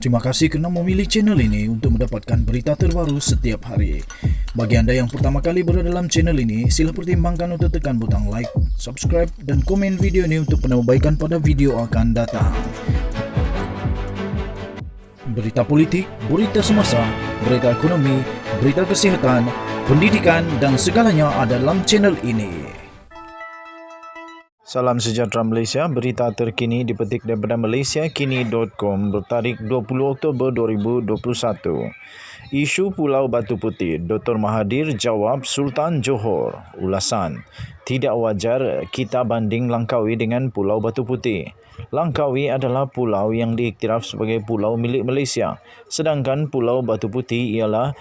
Terima kasih kerana memilih channel ini untuk mendapatkan berita terbaru setiap hari. Bagi anda yang pertama kali berada dalam channel ini, sila pertimbangkan untuk tekan butang like, subscribe dan komen video ini untuk penambahbaikan pada video akan datang. Berita politik, berita semasa, berita ekonomi, berita kesihatan, pendidikan dan segalanya ada dalam channel ini. Salam sejahtera Malaysia, berita terkini dipetik daripada malaysiakini.com bertarikh 20 Oktober 2021. Isu Pulau Batu Putih, Dr. Mahathir jawab Sultan Johor. Ulasan, tidak wajar kita banding Langkawi dengan Pulau Batu Putih. Langkawi adalah pulau yang diiktiraf sebagai pulau milik Malaysia, sedangkan Pulau Batu Putih ialah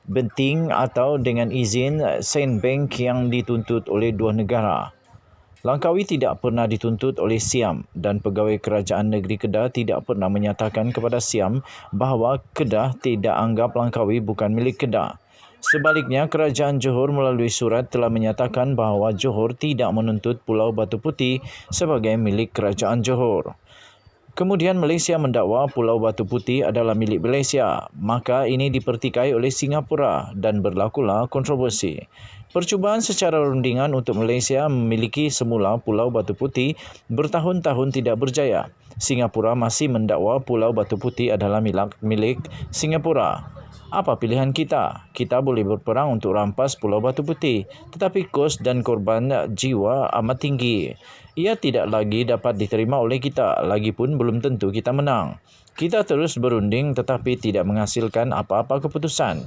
benting atau dengan izin sandbank yang dituntut oleh dua negara. Langkawi tidak pernah dituntut oleh Siam dan pegawai kerajaan negeri Kedah tidak pernah menyatakan kepada Siam bahawa Kedah tidak anggap Langkawi bukan milik Kedah. Sebaliknya, kerajaan Johor melalui surat telah menyatakan bahawa Johor tidak menuntut Pulau Batu Putih sebagai milik kerajaan Johor. Kemudian Malaysia mendakwa Pulau Batu Putih adalah milik Malaysia, maka ini dipertikai oleh Singapura dan berlakulah kontroversi. Percubaan secara rundingan untuk Malaysia memiliki semula Pulau Batu Putih bertahun-tahun tidak berjaya. Singapura masih mendakwa Pulau Batu Putih adalah milik Singapura. Apa pilihan kita? Kita boleh berperang untuk rampas Pulau Batu Putih, tetapi kos dan korban jiwa amat tinggi. Ia tidak lagi dapat diterima oleh kita, lagipun belum tentu kita menang. Kita terus berunding tetapi tidak menghasilkan apa-apa keputusan.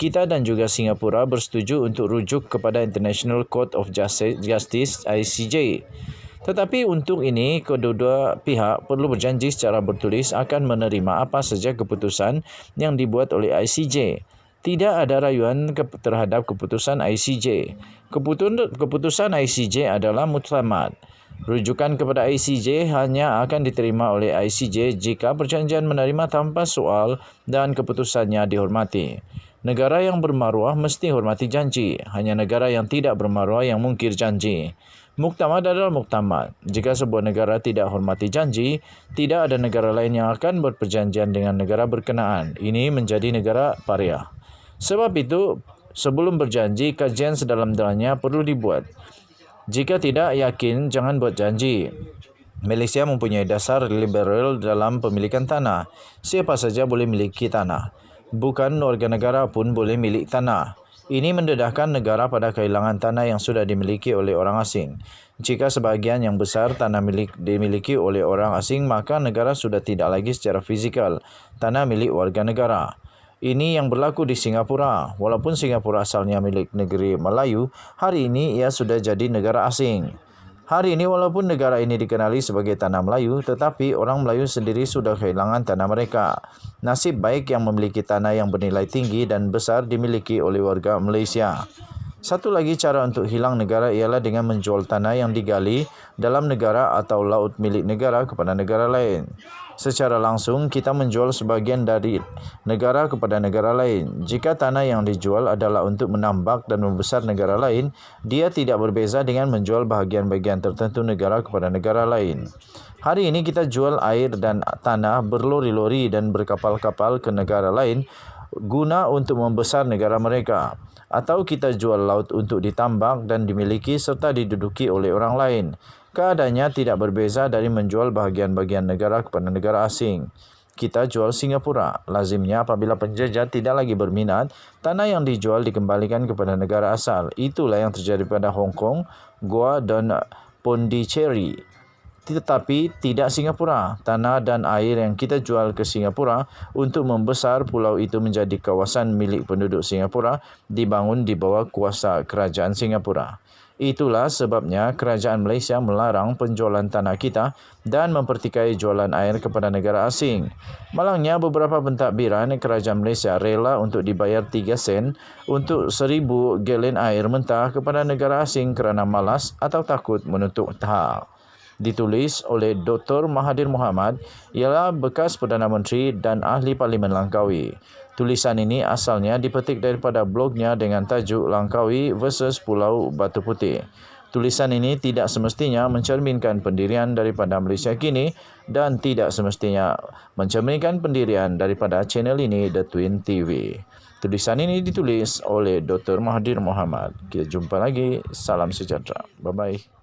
Kita dan juga Singapura bersetuju untuk rujuk kepada International Court of Justice ICJ. Tetapi untuk ini, kedua-dua pihak perlu berjanji secara bertulis akan menerima apa saja keputusan yang dibuat oleh ICJ. Tidak ada rayuan terhadap keputusan ICJ. Keputusan ICJ adalah muktamad. Rujukan kepada ICJ hanya akan diterima oleh ICJ jika perjanjian menerima tanpa soal dan keputusannya dihormati. Negara yang bermaruah mesti hormati janji. Hanya negara yang tidak bermaruah yang mungkir janji. Muktamad adalah muktamad. Jika sebuah negara tidak hormati janji, tidak ada negara lain yang akan berperjanjian dengan negara berkenaan. Ini menjadi negara pariah. Sebab itu, sebelum berjanji, kajian sedalam-dalamnya perlu dibuat. Jika tidak yakin, jangan buat janji. Malaysia mempunyai dasar liberal dalam pemilikan tanah. Siapa saja boleh miliki tanah. Bukan warga negara pun boleh milik tanah. Ini mendedahkan negara pada kehilangan tanah yang sudah dimiliki oleh orang asing. Jika sebahagian yang besar tanah dimiliki oleh orang asing, maka negara sudah tidak lagi secara fizikal tanah milik warga negara. Ini yang berlaku di Singapura. Walaupun Singapura asalnya milik negeri Melayu, hari ini ia sudah jadi negara asing. Hari ini walaupun negara ini dikenali sebagai tanah Melayu, tetapi orang Melayu sendiri sudah kehilangan tanah mereka. Nasib baik yang memiliki tanah yang bernilai tinggi dan besar dimiliki oleh warga Malaysia. Satu lagi cara untuk hilang negara ialah dengan menjual tanah yang digali dalam negara atau laut milik negara kepada negara lain. Secara langsung, kita menjual sebahagian dari negara kepada negara lain. Jika tanah yang dijual adalah untuk menambak dan membesar negara lain, dia tidak berbeza dengan menjual bahagian-bahagian tertentu negara kepada negara lain. Hari ini kita jual air dan tanah berlori-lori dan berkapal-kapal ke negara lain guna untuk membesar negara mereka. Atau kita jual laut untuk ditambak dan dimiliki serta diduduki oleh orang lain. Keadaannya tidak berbeza dari menjual bahagian-bahagian negara kepada negara asing. Kita jual Singapura. Lazimnya apabila penjajah tidak lagi berminat, tanah yang dijual dikembalikan kepada negara asal. Itulah yang terjadi pada Hong Kong, Goa dan Pondicherry. Tetapi tidak Singapura. Tanah dan air yang kita jual ke Singapura untuk membesar pulau itu menjadi kawasan milik penduduk Singapura dibangun di bawah kuasa kerajaan Singapura. Itulah sebabnya kerajaan Malaysia melarang penjualan tanah kita dan mempertikai jualan air kepada negara asing. Malangnya beberapa pentadbiran kerajaan Malaysia rela untuk dibayar 3 sen untuk 1000 galen air mentah kepada negara asing kerana malas atau takut menutup hal. Ditulis oleh Dr. Mahathir Mohamad, ialah bekas Perdana Menteri dan ahli Parlimen Langkawi. Tulisan ini asalnya dipetik daripada blognya dengan tajuk Langkawi versus Pulau Batu Putih. Tulisan ini tidak semestinya mencerminkan pendirian daripada Malaysia Kini dan tidak semestinya mencerminkan pendirian daripada channel ini, The Twin TV. Tulisan ini ditulis oleh Dr. Mahathir Mohamad. Kita jumpa lagi. Salam sejahtera. Bye-bye.